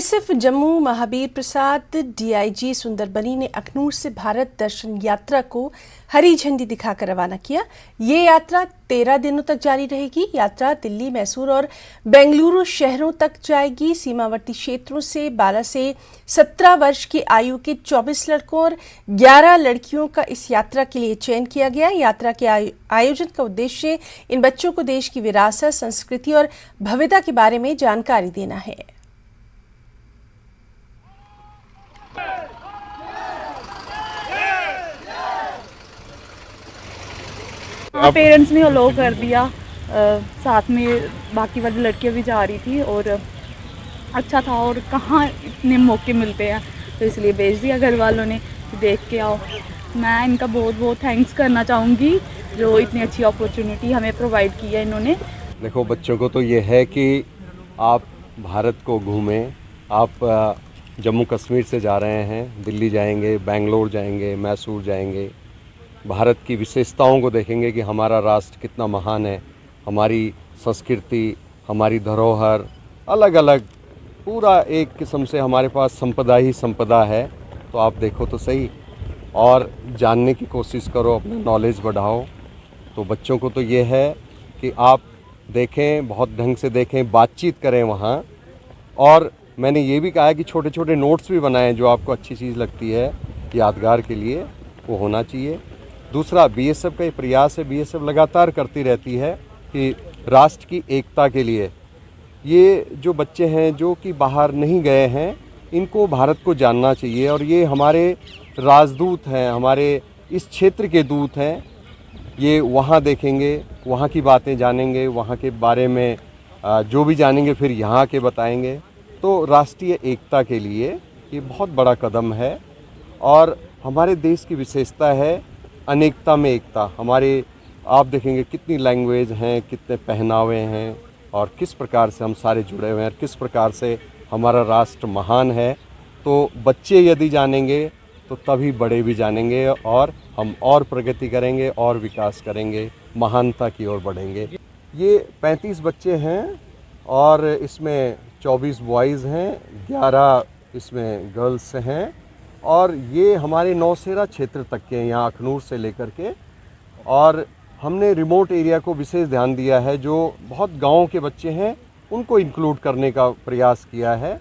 BSF Jammu Mahavir Prasad DIG Sundarbani ने अखनूर से भारत दर्शन यात्रा को हरी झंडी दिखाकर रवाना किया। ये यात्रा 13 दिनों तक जारी रहेगी। यात्रा दिल्ली, मैसूर और बेंगलुरु शहरों तक जाएगी। सीमावर्ती क्षेत्रों से 12 से 17 वर्ष की आयु के 24 लड़कों और 11 लड़कियों का इस यात्रा के लिए चयन किया गया। यात्रा के आयोजन का उद्देश्य इन बच्चों को देश की विरासत, संस्कृति और भव्यता के बारे में जानकारी देना है। हाँ, पेरेंट्स ने अलाउ कर दिया। साथ में बाकी वाली लड़कियां भी जा रही थी और अच्छा था। और कहाँ इतने मौके मिलते हैं, तो इसलिए भेज दिया घर वालों ने कि देख के आओ। मैं इनका बहुत बहुत थैंक्स करना चाहूँगी जो इतनी अच्छी अपॉर्चुनिटी हमें प्रोवाइड की है इन्होंने। देखो, बच्चों को तो ये है कि आप भारत को घूमें। आप जम्मू कश्मीर से जा रहे हैं, दिल्ली जाएंगे, बेंगलोर जाएंगे, मैसूर जाएंगे, भारत की विशेषताओं को देखेंगे कि हमारा राष्ट्र कितना महान है, हमारी संस्कृति, हमारी धरोहर अलग अलग, पूरा एक किस्म से हमारे पास संपदा ही संपदा है। तो आप देखो तो सही और जानने की कोशिश करो, अपना नॉलेज बढ़ाओ। तो बच्चों को तो ये है कि आप देखें, बहुत ढंग से देखें, बातचीत करें वहाँ। और मैंने ये भी कहा है कि छोटे छोटे नोट्स भी बनाएं, जो आपको अच्छी चीज़ लगती है यादगार के लिए, वो होना चाहिए। दूसरा, बीएसएफ का ये प्रयास है, बीएसएफ लगातार करती रहती है कि राष्ट्र की एकता के लिए ये जो बच्चे हैं जो कि बाहर नहीं गए हैं, इनको भारत को जानना चाहिए। और ये हमारे राजदूत हैं, हमारे इस क्षेत्र के दूत हैं। ये वहाँ देखेंगे, वहाँ की बातें जानेंगे, वहाँ के बारे में जो भी जानेंगे फिर यहाँ के बताएंगे। तो राष्ट्रीय एकता के लिए ये बहुत बड़ा कदम है। और हमारे देश की विशेषता है अनेकता में एकता। हमारे आप देखेंगे कितनी लैंग्वेज हैं, कितने पहनावे हैं और किस प्रकार से हम सारे जुड़े हुए हैं, किस प्रकार से हमारा राष्ट्र महान है। तो बच्चे यदि जानेंगे तो तभी बड़े भी जानेंगे और हम और प्रगति करेंगे और विकास करेंगे, महानता की ओर बढ़ेंगे। ये 35 बच्चे हैं और इसमें 24 बॉयज़ हैं, 11 इसमें गर्ल्स हैं। और ये हमारे नौशेरा क्षेत्र तक के हैं, यहाँ अखनूर से लेकर के। और हमने रिमोट एरिया को विशेष ध्यान दिया है, जो बहुत गाँव के बच्चे हैं उनको इंक्लूड करने का प्रयास किया है।